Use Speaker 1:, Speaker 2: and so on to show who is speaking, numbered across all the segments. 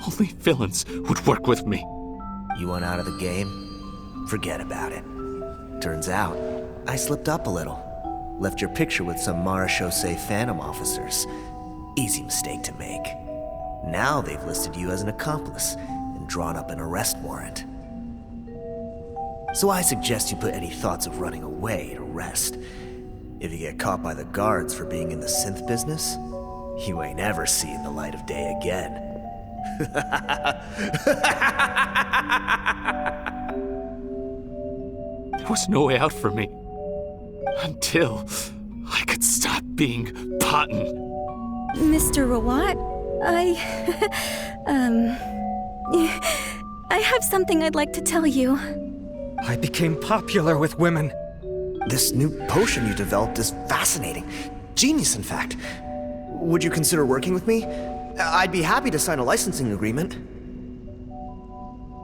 Speaker 1: Only villains would work with me.
Speaker 2: You want out of the game? Forget about it. Turns out, I slipped up a little. Left your picture with some Marechaussee Phantom officers. Easy mistake to make. Now they've listed you as an accomplice and drawn up an arrest warrant. So I suggest you put any thoughts of running away to rest. If you get caught by the guards for being in the synth business, you ain't ever seeing the light of day again.
Speaker 1: There was no way out for me. Until I could stop being Patton.
Speaker 3: Mr. Rawat, I have something I'd like to tell you.
Speaker 4: I became popular with women.
Speaker 2: This new potion you developed is fascinating. Genius, in fact. Would you consider working with me? I'd be happy to sign a licensing agreement.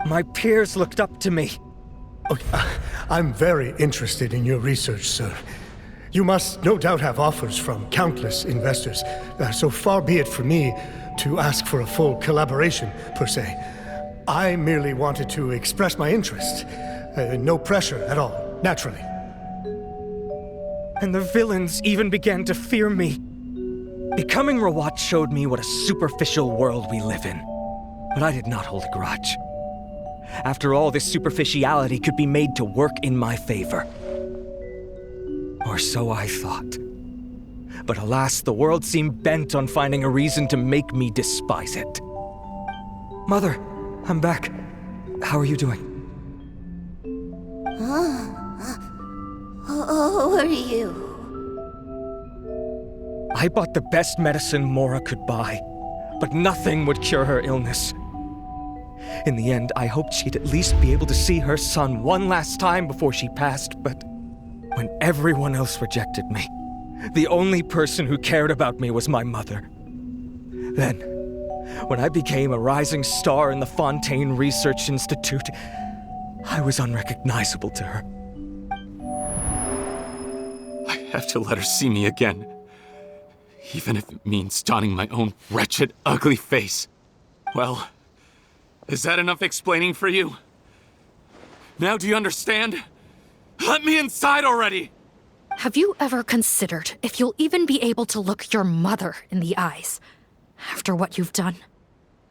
Speaker 4: My peers looked up to me.
Speaker 5: I'm very interested in your research, sir. You must no doubt have offers from countless investors, so far be it from me to ask for a full collaboration, per se. I merely wanted to express my interest. No pressure at all, naturally.
Speaker 4: And the villains even began to fear me. Becoming Rawat showed me what a superficial world we live in. But I did not hold a grudge. After all, this superficiality could be made to work in my favor. Or so I thought. But alas, the world seemed bent on finding a reason to make me despise it. Mother, I'm back. How are you doing?
Speaker 6: Who are you?
Speaker 4: I bought the best medicine Mora could buy, but nothing would cure her illness. In the end, I hoped she'd at least be able to see her son one last time before she passed, but when everyone else rejected me, the only person who cared about me was my mother. Then, when I became a rising star in the Fontaine Research Institute, I was unrecognizable to her.
Speaker 1: I have to let her see me again. Even if it means donning my own wretched, ugly face. Well, is that enough explaining for you? Now do you understand? Let me inside already!
Speaker 7: Have you ever considered if you'll even be able to look your mother in the eyes after what you've done?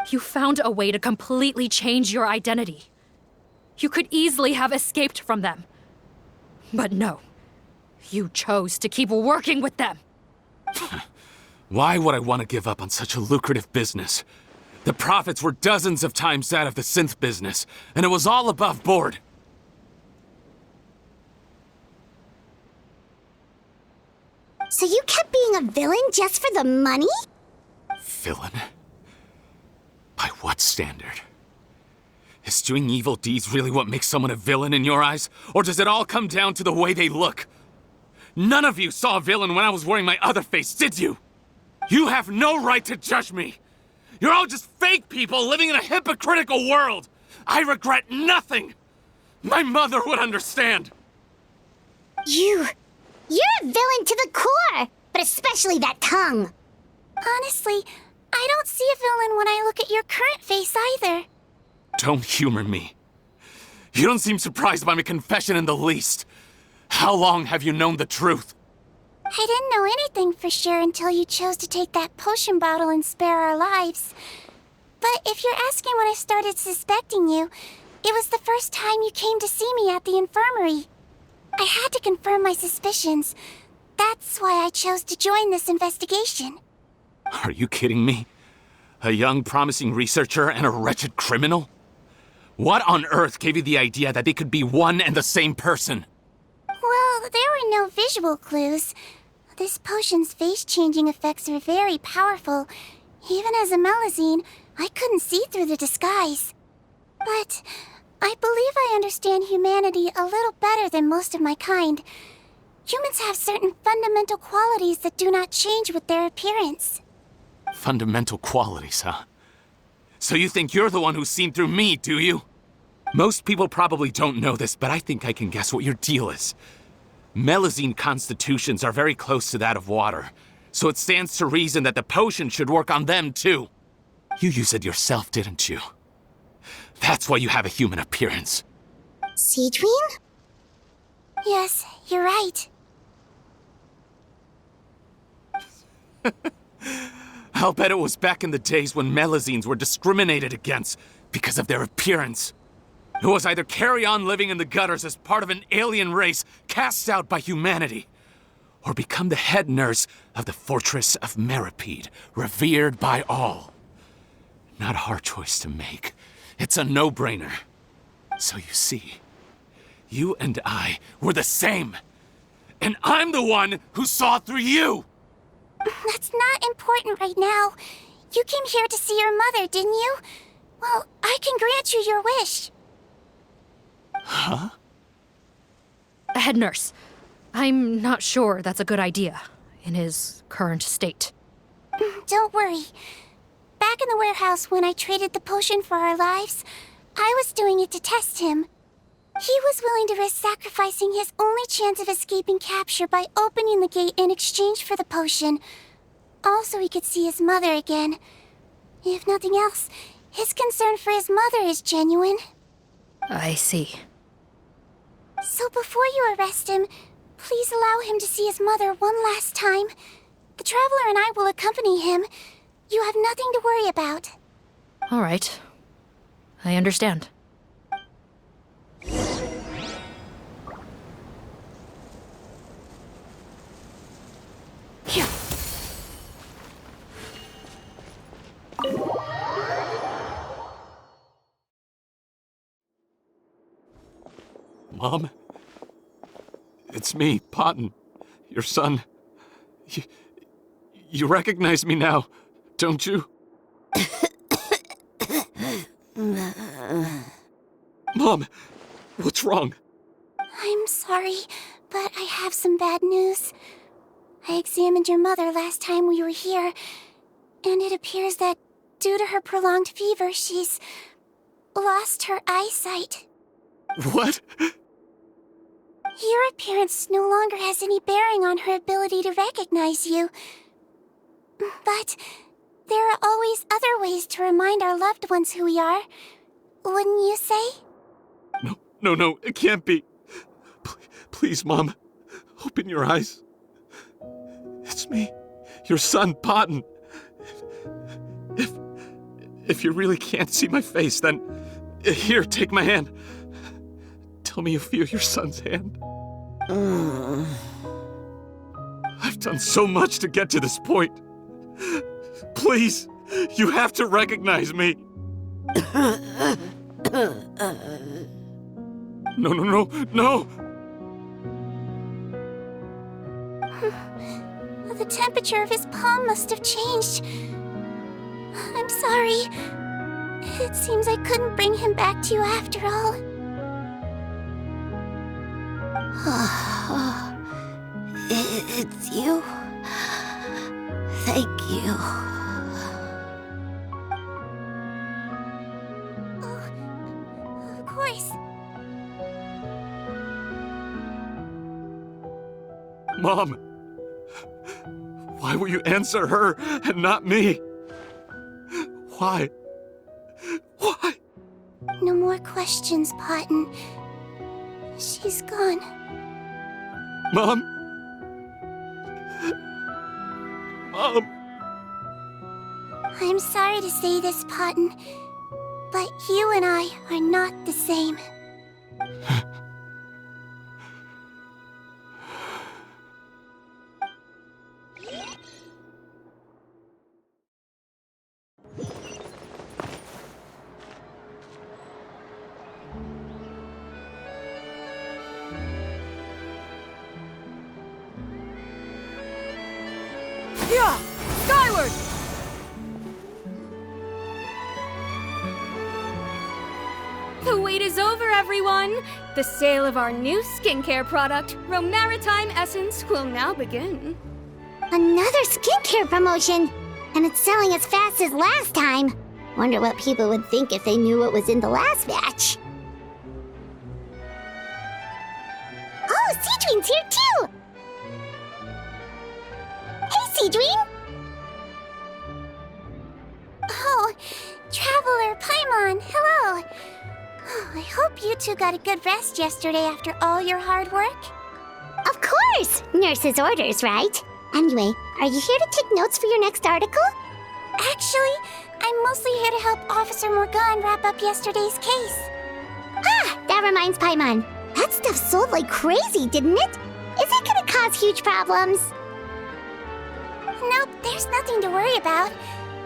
Speaker 7: You found a way to completely change your identity. You could easily have escaped from them. But no, you chose to keep working with them.
Speaker 1: Why would I want to give up on such a lucrative business? The profits were dozens of times that of the synth business, and it was all above board.
Speaker 6: So you kept being a villain just for the money?
Speaker 1: Villain? By what standard? Is doing evil deeds really what makes someone a villain in your eyes? Or does it all come down to the way they look? None of you saw a villain when I was wearing my other face, did you? You have no right to judge me! You're all just fake people living in a hypocritical world! I regret nothing! My mother would understand!
Speaker 6: You're a villain to the core! But especially that tongue! Honestly, I don't see a villain when I look at your current face either.
Speaker 1: Don't humor me. You don't seem surprised by my confession in the least. How long have you known the truth?
Speaker 6: I didn't know anything for sure until you chose to take that potion bottle and spare our lives. But if you're asking when I started suspecting you, it was the first time you came to see me at the infirmary. I had to confirm my suspicions. That's why I chose to join this investigation.
Speaker 1: Are you kidding me? A young, promising researcher and a wretched criminal? What on earth gave you the idea that they could be one and the same person?
Speaker 6: Well, there were no visual clues. This potion's face-changing effects are very powerful. Even as a Melazine, I couldn't see through the disguise. But I believe I understand humanity a little better than most of my kind. Humans have certain fundamental qualities that do not change with their appearance.
Speaker 1: Fundamental qualities, huh? So you think you're the one who's seen through me, do you? Most people probably don't know this, but I think I can guess what your deal is. Melazine constitutions are very close to that of water, so it stands to reason that the potion should work on them too. You used it yourself, didn't you? That's why you have a human appearance.
Speaker 6: Siegewinne? Yes, you're right.
Speaker 1: I'll bet it was back in the days when Melazines were discriminated against because of their appearance. It was either carry on living in the gutters as part of an alien race cast out by humanity, or become the head nurse of the fortress of Meripede, revered by all. Not a hard choice to make. It's a no-brainer. So you see, you and I were the same. And I'm the one who saw through you!
Speaker 6: That's not important right now. You came here to see your mother, didn't you? Well, I can grant you your wish.
Speaker 1: Huh?
Speaker 7: Head nurse, I'm not sure that's a good idea in his current state.
Speaker 6: Don't worry. Back in the warehouse when I traded the potion for our lives, I was doing it to test him. He was willing to risk sacrificing his only chance of escaping capture by opening the gate in exchange for the potion. Also, he could see his mother again. If nothing else, his concern for his mother is genuine.
Speaker 7: I see.
Speaker 6: So before you arrest him, please allow him to see his mother one last time. The Traveler and I will accompany him. You have nothing to worry about.
Speaker 7: All right. I understand.
Speaker 1: Mom? It's me, Potton, your son. You recognize me now, don't you? Mom, what's wrong?
Speaker 6: I'm sorry, but I have some bad news. I examined your mother last time we were here, and it appears that due to her prolonged fever, she's lost her eyesight.
Speaker 1: What?
Speaker 6: Your appearance no longer has any bearing on her ability to recognize you. But there are always other ways to remind our loved ones who we are. Wouldn't you say?
Speaker 1: No, it can't be. Please, Mom, open your eyes. It's me, your son, Potton. If you really can't see my face, then here, take my hand. Tell me you feel your son's hand. I've done so much to get to this point. Please, you have to recognize me. No.
Speaker 6: The temperature of his palm must have changed. I'm sorry. It seems I couldn't bring him back to you after all.
Speaker 8: It's you. Thank you.
Speaker 6: Oh, of course.
Speaker 1: Mom, why will you answer her and not me? Why?
Speaker 6: No more questions, Potton. She's gone.
Speaker 1: Mom?
Speaker 6: I'm sorry to say this, Potton, but you and I are not the same.
Speaker 3: Yeah! Skyward! The wait is over, everyone! The sale of our new skincare product, Romaritime Essence, will now begin.
Speaker 6: Another skincare promotion! And it's selling as fast as last time. Wonder what people would think if they knew what was in the last batch. Oh, Siegewinne's here too! Hey, Siegewinne! Oh, Traveler, Paimon, hello! I hope you two got a good rest yesterday after all your hard work.
Speaker 8: Of course! Nurse's orders, right? Anyway, are you here to take notes for your next article?
Speaker 6: Actually, I'm mostly here to help Officer Morgan wrap up yesterday's case.
Speaker 8: Ah, that reminds Paimon. That stuff sold like crazy, didn't it? Is it gonna cause huge problems?
Speaker 6: Nope, there's nothing to worry about.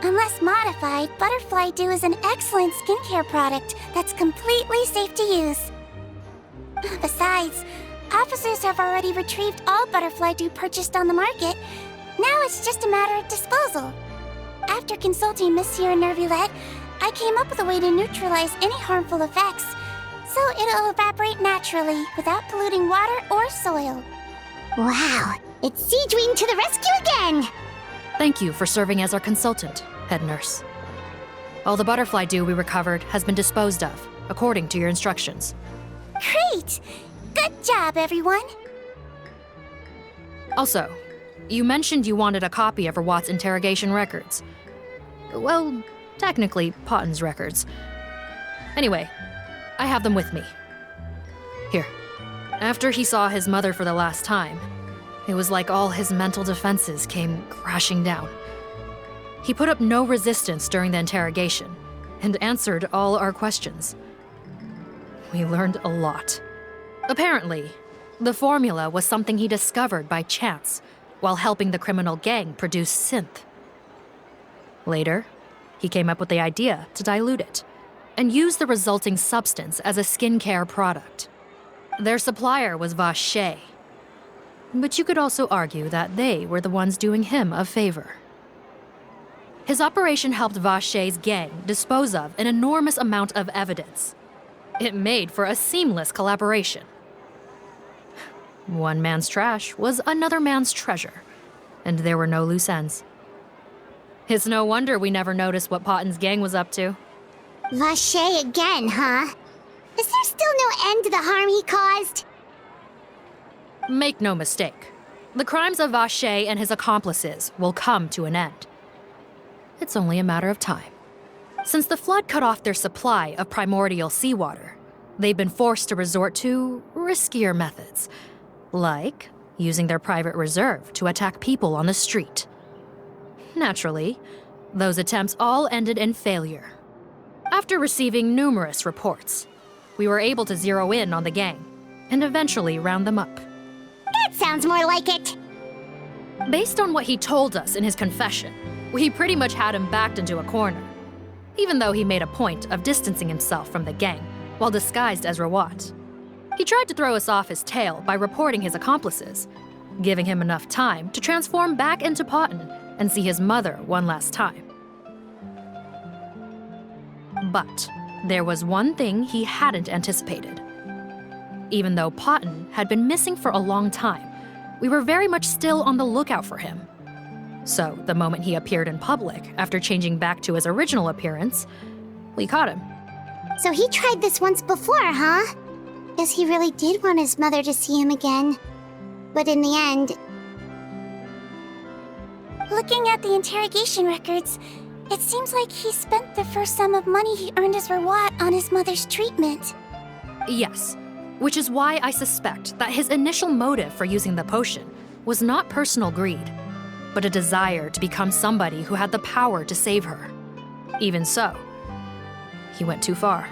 Speaker 6: Unless modified, Butterfly Dew is an excellent skincare product that's completely safe to use. Besides, officers have already retrieved all Butterfly Dew purchased on the market. Now it's just a matter of disposal. After consulting Monsieur Nervulette, I came up with a way to neutralize any harmful effects, so it'll evaporate naturally without polluting water or soil.
Speaker 8: Wow, it's Siegewinne to the rescue again!
Speaker 7: Thank you for serving as our consultant, head nurse. All the butterfly dew we recovered has been disposed of, according to your instructions.
Speaker 6: Great! Good job, everyone!
Speaker 7: Also, you mentioned you wanted a copy of Rawat's interrogation records. Well, technically, Potten's records. Anyway, I have them with me. Here. After he saw his mother for the last time, it was like all his mental defenses came crashing down. He put up no resistance during the interrogation and answered all our questions. We learned a lot. Apparently, the formula was something he discovered by chance while helping the criminal gang produce synth. Later, he came up with the idea to dilute it and use the resulting substance as a skincare product. Their supplier was Vache, but you could also argue that they were the ones doing him a favor. His operation helped Vache's gang dispose of an enormous amount of evidence. It made for a seamless collaboration. One man's trash was another man's treasure, and there were no loose ends. It's no wonder we never noticed what Potten's gang was up to.
Speaker 8: Vache again, huh? Is there still no end to the harm he caused?
Speaker 7: Make no mistake, the crimes of Vache and his accomplices will come to an end. It's only a matter of time. Since the flood cut off their supply of primordial seawater, they've been forced to resort to riskier methods, like using their private reserve to attack people on the street. Naturally, those attempts all ended in failure. After receiving numerous reports, we were able to zero in on the gang and eventually round them up.
Speaker 8: That sounds more like it.
Speaker 7: Based on what he told us in his confession, we pretty much had him backed into a corner, even though he made a point of distancing himself from the gang while disguised as Rawat. He tried to throw us off his tail by reporting his accomplices, giving him enough time to transform back into Potten and see his mother one last time. But there was one thing he hadn't anticipated. Even though Potten had been missing for a long time, we were very much still on the lookout for him. So the moment he appeared in public after changing back to his original appearance, we caught him.
Speaker 8: So he tried this once before, huh? Guess he really did want his mother to see him again. But in the end...
Speaker 6: Looking at the interrogation records, it seems like he spent the first sum of money he earned as Rawat on his mother's treatment.
Speaker 7: Yes, which is why I suspect that his initial motive for using the potion was not personal greed, but a desire to become somebody who had the power to save her. Even so, he went too far.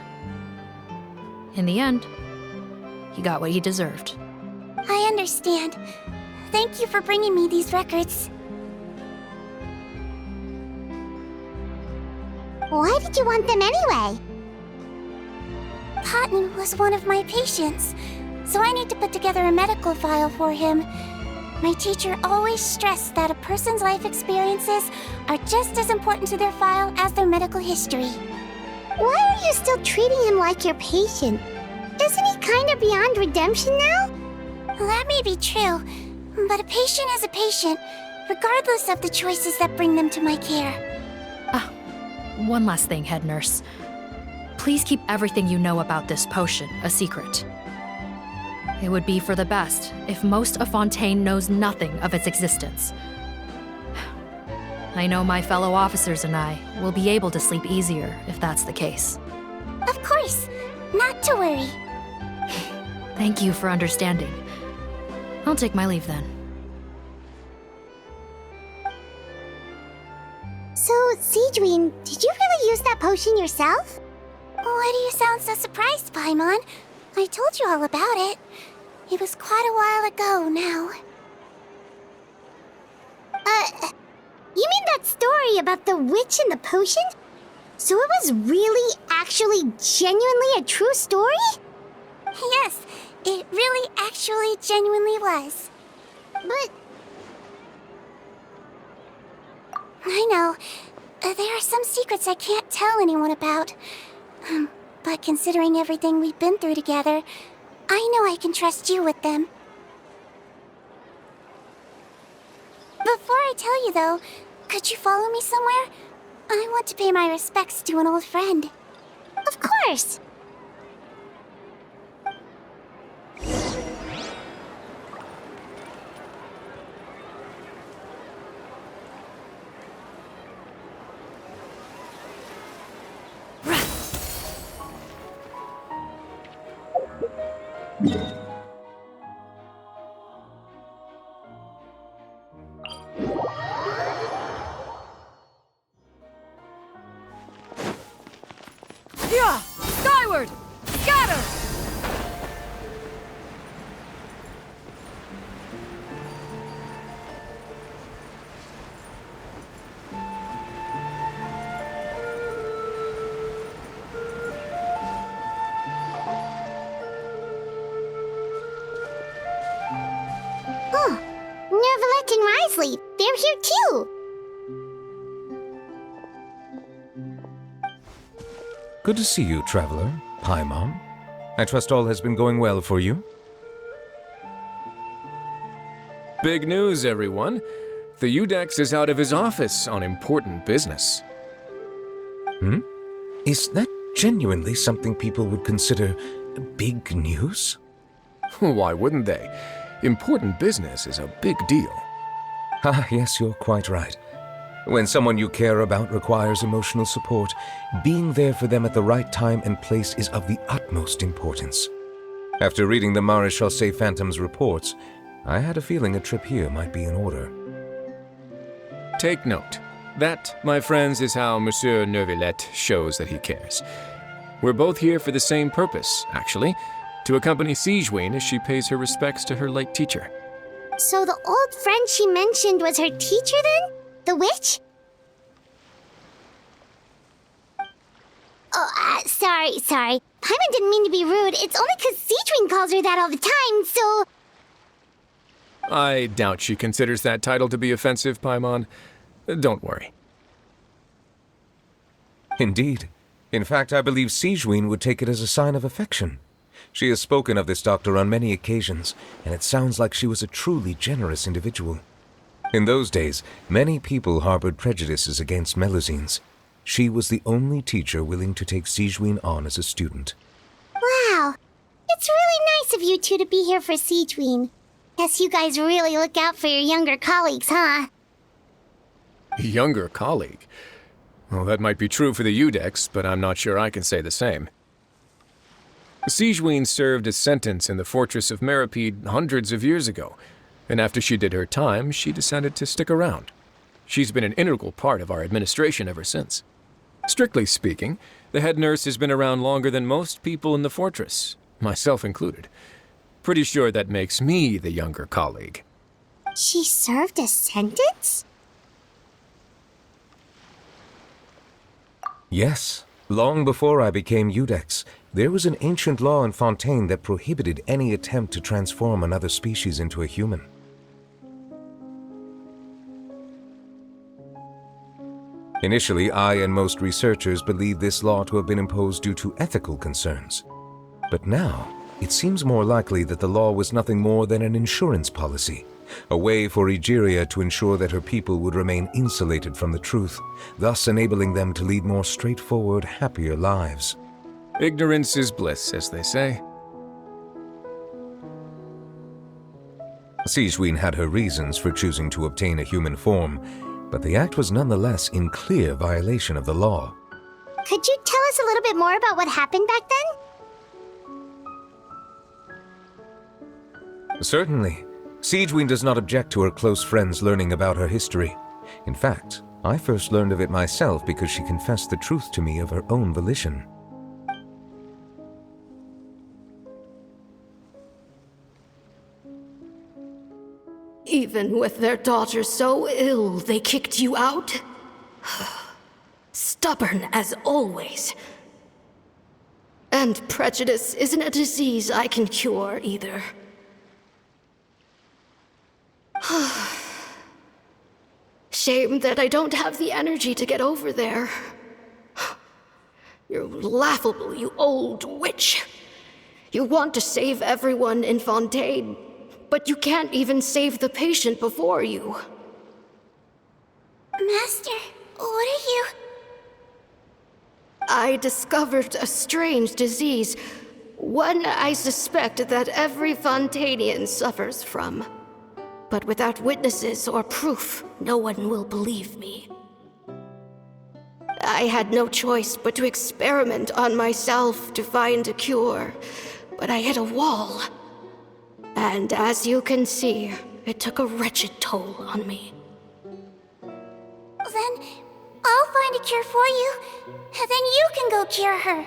Speaker 7: In the end, he got what he deserved.
Speaker 6: I understand. Thank you for bringing me these records.
Speaker 8: Why did you want them anyway?
Speaker 6: Potten was one of my patients, so I need to put together a medical file for him. My teacher always stressed that a person's life experiences are just as important to their file as their medical history.
Speaker 8: Why are you still treating him like your patient? Isn't he kind of beyond redemption now?
Speaker 6: That may be true, but a patient is a patient, regardless of the choices that bring them to my care.
Speaker 7: One last thing, head nurse. Please keep everything you know about this potion a secret. It would be for the best if most of Fontaine knows nothing of its existence. I know my fellow officers and I will be able to sleep easier if that's the case.
Speaker 6: Of course. Not to worry.
Speaker 7: Thank you for understanding. I'll take my leave then.
Speaker 8: So, Siegewinne, did you really use that potion yourself?
Speaker 6: Why do you sound so surprised, Paimon? I told you all about it. It was quite a while ago now.
Speaker 8: You mean that story about the witch and the potion? So it was really, actually, genuinely a true story?
Speaker 6: Yes, it really actually genuinely was.
Speaker 8: But
Speaker 6: I know. There are some secrets I can't tell anyone about. But considering everything we've been through together, I know I can trust you with them. Before I tell you, though, could you follow me somewhere? I want to pay my respects to an old friend.
Speaker 8: of course.
Speaker 7: Yeah! Skyward! Scatter!
Speaker 8: Oh, Nervalet and Risley, they're here too.
Speaker 9: Good to see you, traveler. Paimon. I trust all has been going well for you?
Speaker 10: Big news, everyone. The Udex is out of his office on important business.
Speaker 9: Is that genuinely something people would consider big news?
Speaker 10: Why wouldn't they? Important business is a big deal.
Speaker 9: Ah, yes, you're quite right. When someone you care about requires emotional support, being there for them at the right time and place is of the utmost importance. After reading the Maréchal Phantom's reports, I had a feeling a trip here might be in order.
Speaker 10: Take note. That, my friends, is how Monsieur Nervalet shows that he cares. We're both here for the same purpose, actually, to accompany Siegewinne as she pays her respects to her late teacher.
Speaker 8: So the old friend she mentioned was her teacher then? The witch? Oh, sorry. Paimon didn't mean to be rude. It's only 'cause Siegewinne calls her that all the time, so...
Speaker 10: I doubt she considers that title to be offensive, Paimon. Don't worry.
Speaker 9: Indeed. In fact, I believe Siegewinne would take it as a sign of affection. She has spoken of this doctor on many occasions, and it sounds like she was a truly generous individual. In those days, many people harbored prejudices against Melusines. She was the only teacher willing to take Siegewinne on as a student.
Speaker 8: Wow. It's really nice of you two to be here for Siegewinne. Guess you guys really look out for your younger colleagues, huh?
Speaker 10: Younger colleague? Well, that might be true for the Udex, but I'm not sure I can say the same. Siegewinne served a sentence in the fortress of Meripede hundreds of years ago, and after she did her time, she decided to stick around. She's been an integral part of our administration ever since. Strictly speaking, the head nurse has been around longer than most people in the fortress, myself included. Pretty sure that makes me the younger colleague.
Speaker 8: She served a sentence?
Speaker 9: Yes. Long before I became Udex, there was an ancient law in Fontaine that prohibited any attempt to transform another species into a human. Initially, I and most researchers believed this law to have been imposed due to ethical concerns. But now, it seems more likely that the law was nothing more than an insurance policy, a way for Egeria to ensure that her people would remain insulated from the truth, thus enabling them to lead more straightforward, happier lives.
Speaker 10: Ignorance is bliss, as they say.
Speaker 9: Siegewinne had her reasons for choosing to obtain a human form, but the act was nonetheless in clear violation of the law.
Speaker 8: Could you tell us a little bit more about what happened back then?
Speaker 9: Certainly. Siegewinne does not object to her close friends learning about her history. In fact, I first learned of it myself because she confessed the truth to me of her own volition.
Speaker 11: Even with their daughter so ill, they kicked you out? Stubborn as always. And prejudice isn't a disease I can cure either. Shame that I don't have the energy to get over there. You're laughable, you old witch. You want to save everyone in Fontaine, but you can't even save the patient before you.
Speaker 6: Master, what are you...
Speaker 11: I discovered a strange disease, one I suspect that every Fontainian suffers from. But without witnesses or proof, no one will believe me. I had no choice but to experiment on myself to find a cure, but I hit a wall. And as you can see, it took a wretched toll on me.
Speaker 6: Then I'll find a cure for you, and then you can go cure her.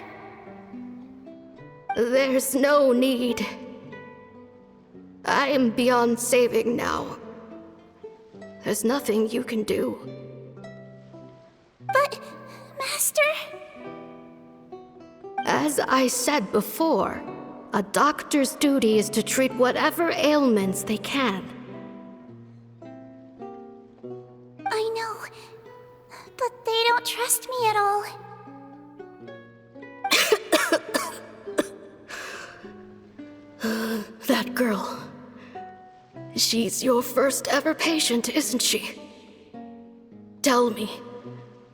Speaker 11: There's no need. I am beyond saving now. There's nothing you can do.
Speaker 6: But, Master...
Speaker 11: As I said before, a doctor's duty is to treat whatever ailments they can.
Speaker 6: I know, but they don't trust me at all.
Speaker 11: That girl. She's your first ever patient, isn't she? Tell me,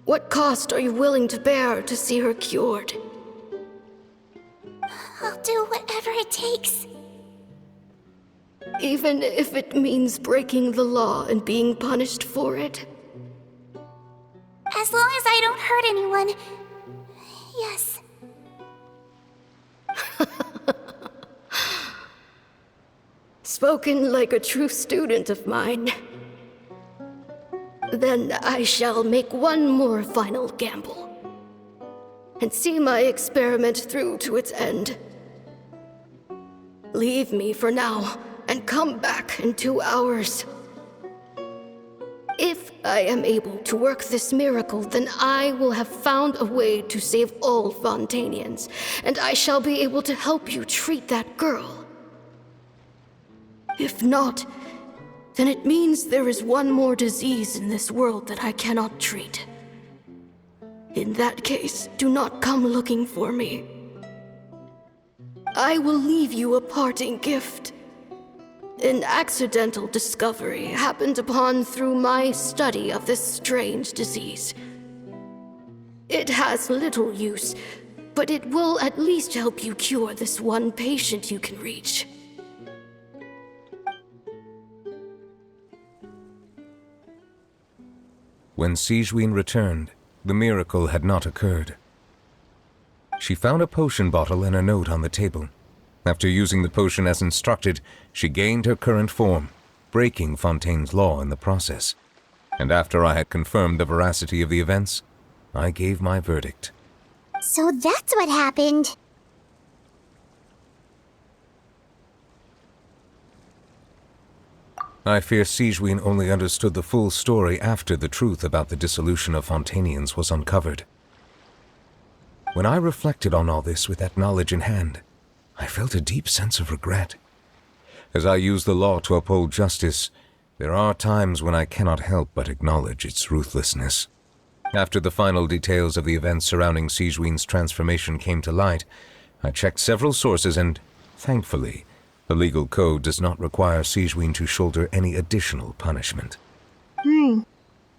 Speaker 11: what cost are you willing to bear to see her cured?
Speaker 6: I'll do whatever it takes.
Speaker 11: Even if it means breaking the law and being punished for it?
Speaker 6: As long as I don't hurt anyone. Yes.
Speaker 11: Spoken like a true student of mine. Then I shall make one more final gamble. And see my experiment through to its end. Leave me for now, and come back in 2 hours. If I am able to work this miracle, then I will have found a way to save all Fontainians, and I shall be able to help you treat that girl. If not, then it means there is one more disease in this world that I cannot treat. In that case, do not come looking for me. I will leave you a parting gift. An accidental discovery happened upon through my study of this strange disease. It has little use, but it will at least help you cure this one patient you can reach.
Speaker 9: When Siegewinne returned, the miracle had not occurred. She found a potion bottle and a note on the table. After using the potion as instructed, she gained her current form, breaking Fontaine's law in the process. And after I had confirmed the veracity of the events, I gave my verdict.
Speaker 8: So that's what happened.
Speaker 9: I fear Siegewinne only understood the full story after the truth about the dissolution of Fontainians was uncovered. When I reflected on all this with that knowledge in hand, I felt a deep sense of regret. As I use the law to uphold justice, there are times when I cannot help but acknowledge its ruthlessness. After the final details of the events surrounding Siegewinne's transformation came to light, I checked several sources and, thankfully, the legal code does not require Siegewinne to shoulder any additional punishment.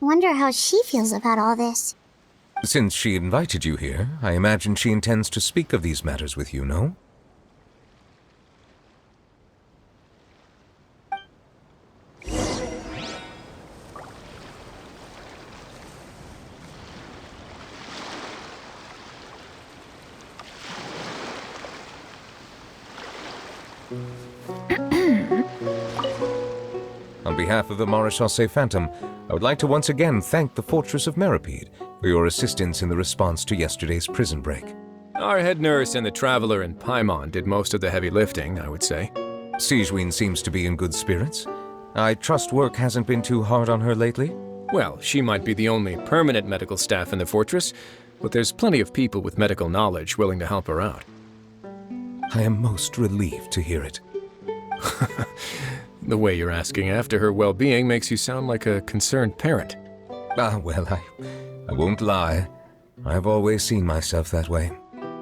Speaker 8: Wonder how she feels about all this.
Speaker 9: Since she invited you here, I imagine she intends to speak of these matters with you, no? On behalf of the Maréchaussée Phantom, I would like to once again thank the Fortress of Meripede for your assistance in the response to yesterday's prison break.
Speaker 10: Our head nurse and the Traveler in Paimon did most of the heavy lifting, I would say.
Speaker 9: Siegewinne seems to be in good spirits. I trust work hasn't been too hard on her lately?
Speaker 10: Well, she might be the only permanent medical staff in the fortress, but there's plenty of people with medical knowledge willing to help her out.
Speaker 9: I am most relieved to hear it.
Speaker 10: The way you're asking after her well-being makes you sound like a concerned parent.
Speaker 9: Well, I won't lie. I've always seen myself that way.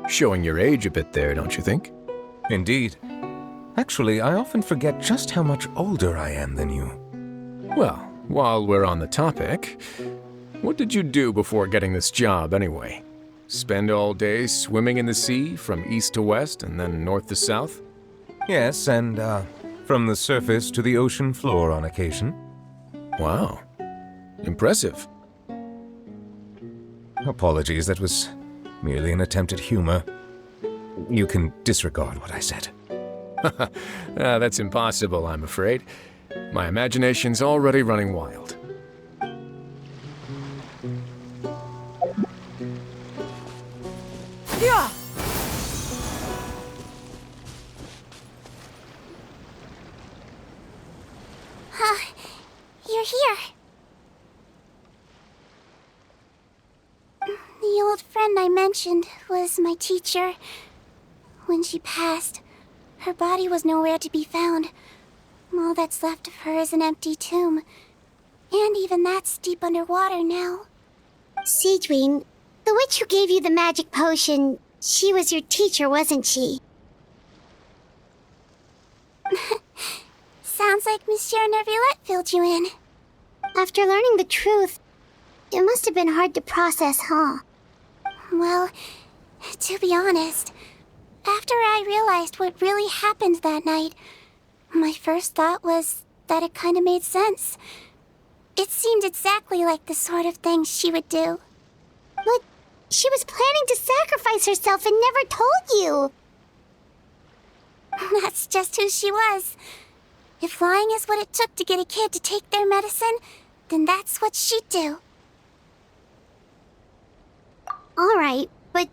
Speaker 10: Showing your age a bit there, don't you think?
Speaker 9: Indeed. Actually, I often forget just how much older I am than you.
Speaker 10: Well, while we're on the topic, what did you do before getting this job anyway? Spend all day swimming in the sea from east to west and then north to south?
Speaker 9: Yes, and from the surface to the ocean floor on occasion.
Speaker 10: Wow. Impressive.
Speaker 9: Apologies, that was merely an attempt at humor. You can disregard what I said.
Speaker 10: That's impossible, I'm afraid. My imagination's already running wild.
Speaker 3: Yeah!
Speaker 6: You're here. The old friend I mentioned was my teacher. When she passed, her body was nowhere to be found. All that's left of her is an empty tomb. And even that's deep underwater now.
Speaker 8: Siegewinne, the witch who gave you the magic potion, she was your teacher, wasn't she?
Speaker 6: Sounds like Monsieur Nervillette filled you in.
Speaker 8: After learning the truth, it must have been hard to process, huh?
Speaker 6: Well, to be honest, after I realized what really happened that night, my first thought was that it kind of made sense. It seemed exactly like the sort of thing she would do.
Speaker 8: But she was planning to sacrifice herself and never told you.
Speaker 6: That's just who she was. If lying is what it took to get a kid to take their medicine, then that's what she'd do.
Speaker 8: All right, but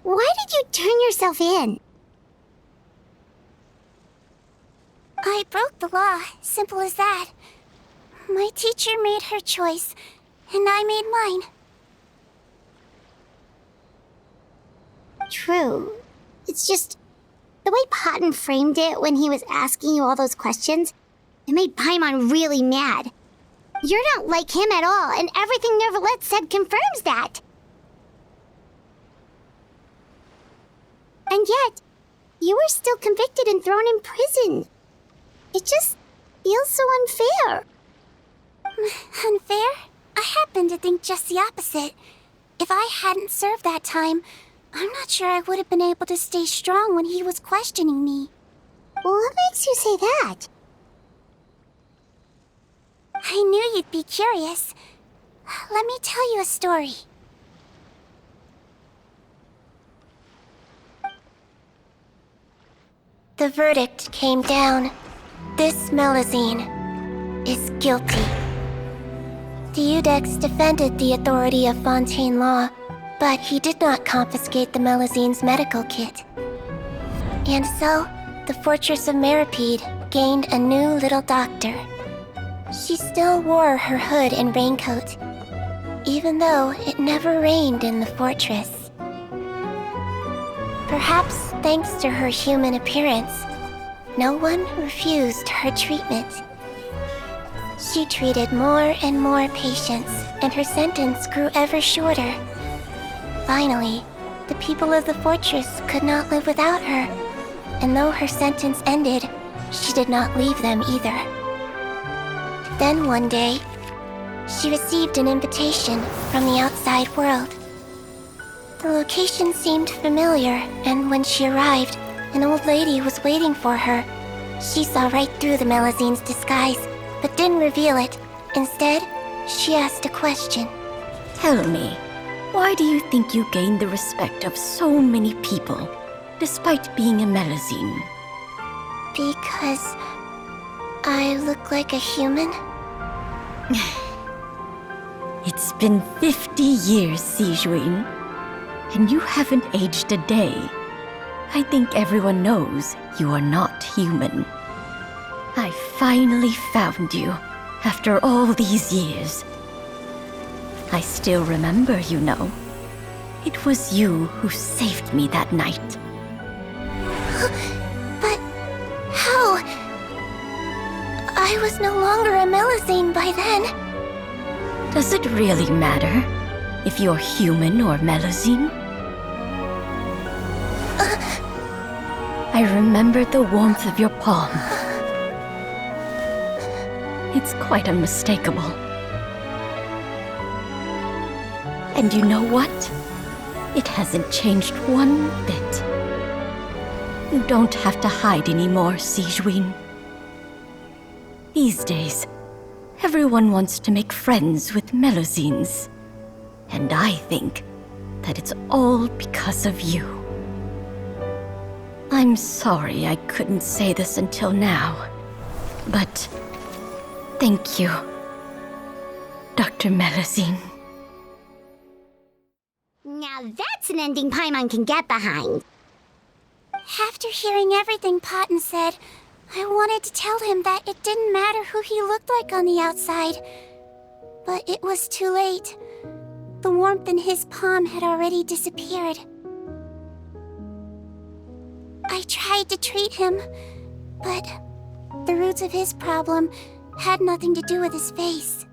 Speaker 8: why did you turn yourself in?
Speaker 6: I broke the law, simple as that. My teacher made her choice, and I made mine.
Speaker 8: True. It's just the way Potton framed it when he was asking you all those questions, it made Paimon really mad. You're not like him at all, and everything Nervillette said confirms that. And yet, you were still convicted and thrown in prison. It just feels so unfair.
Speaker 6: Unfair? I happen to think just the opposite. If I hadn't served that time, I'm not sure I would have been able to stay strong when he was questioning me.
Speaker 8: What makes you say that?
Speaker 6: I knew you'd be curious. Let me tell you a story. The verdict came down. This Melusine is guilty. Deudex defended the authority of Fontaine law, but he did not confiscate the Melusine's medical kit. And so, the Fortress of Meripede gained a new little doctor. She still wore her hood and raincoat, even though it never rained in the fortress. Perhaps thanks to her human appearance, no one refused her treatment. She treated more and more patients, and her sentence grew ever shorter. Finally, the people of the fortress could not live without her, and though her sentence ended, she did not leave them either. Then one day, she received an invitation from the outside world. The location seemed familiar, and when she arrived, an old lady was waiting for her. She saw right through the Melusine's disguise, but didn't reveal it. Instead, she asked a question.
Speaker 12: Tell me, why do you think you gained the respect of so many people, despite being a Melusine?
Speaker 6: Because I look like a human?
Speaker 12: It's been 50 years, Siegewinne, and you haven't aged a day. I think everyone knows you are not human. I finally found you, after all these years. I still remember, you know. It was you who saved me that night.
Speaker 6: But how? I was no longer a Melusine by then.
Speaker 12: Does it really matter if you're human or Melusine? I remember the warmth of your palm. It's quite unmistakable. And you know what? It hasn't changed one bit. You don't have to hide anymore, Siegewinne. These days, everyone wants to make friends with Melusines. And I think that it's all because of you. I'm sorry I couldn't say this until now, but thank you, Dr. Melusine.
Speaker 8: Now that's an ending Paimon can get behind.
Speaker 6: After hearing everything Paten said, I wanted to tell him that it didn't matter who he looked like on the outside. But it was too late. The warmth in his palm had already disappeared. I tried to treat him, but the roots of his problem had nothing to do with his face.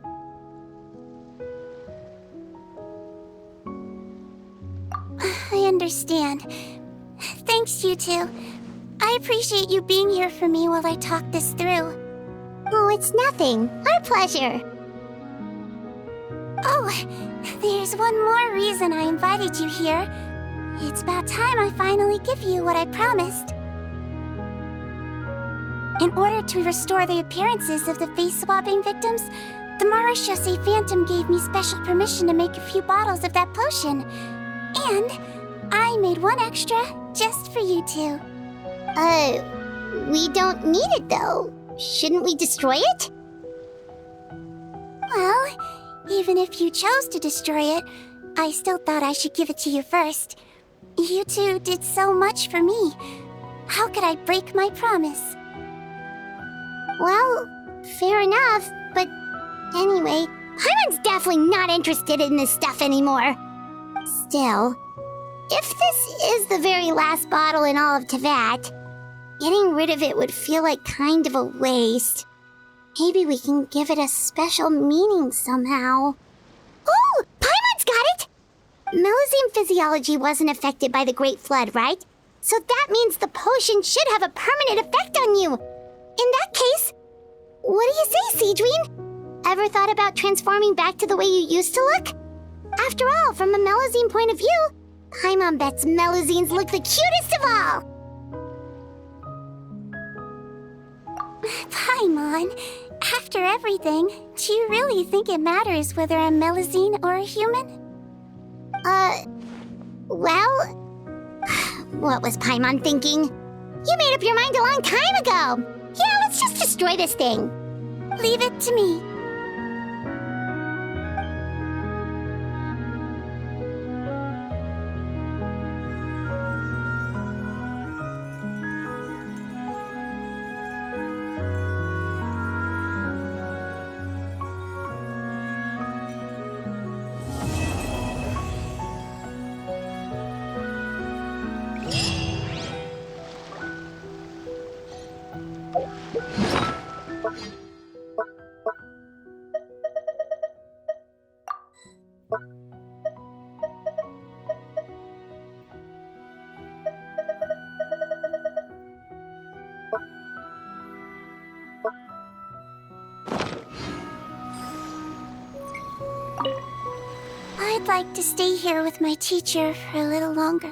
Speaker 6: I understand. Thanks, you two. I appreciate you being here for me while I talk this through.
Speaker 8: Oh, it's nothing. Our pleasure.
Speaker 6: Oh, there's one more reason I invited you here. It's about time I finally give you what I promised. In order to restore the appearances of the face-swapping victims, the Marechaussee Phantom gave me special permission to make a few bottles of that potion. And I made one extra just for you two.
Speaker 8: We don't need it though. Shouldn't we destroy it?
Speaker 6: Well, even if you chose to destroy it, I still thought I should give it to you first. You two did so much for me. How could I break my promise?
Speaker 8: Well, fair enough, but anyway, Paimon's definitely not interested in this stuff anymore. Still, if this is the very last bottle in all of Teyvat, getting rid of it would feel like kind of a waste. Maybe we can give it a special meaning somehow. Oh, Paimon's got it! Melusine physiology wasn't affected by the Great Flood, right? So that means the potion should have a permanent effect on you. In that case, what do you say, Siegewinne? Ever thought about transforming back to the way you used to look? After all, from a Melusine point of view, Paimon bets Melusines look the cutest of all!
Speaker 6: Paimon, after everything, do you really think it matters whether I'm Melusine or a human?
Speaker 8: Well... What was Paimon thinking? You made up your mind a long time ago! Yeah, let's just destroy this thing.
Speaker 6: Leave it to me. I'd like to stay here with my teacher for a little longer.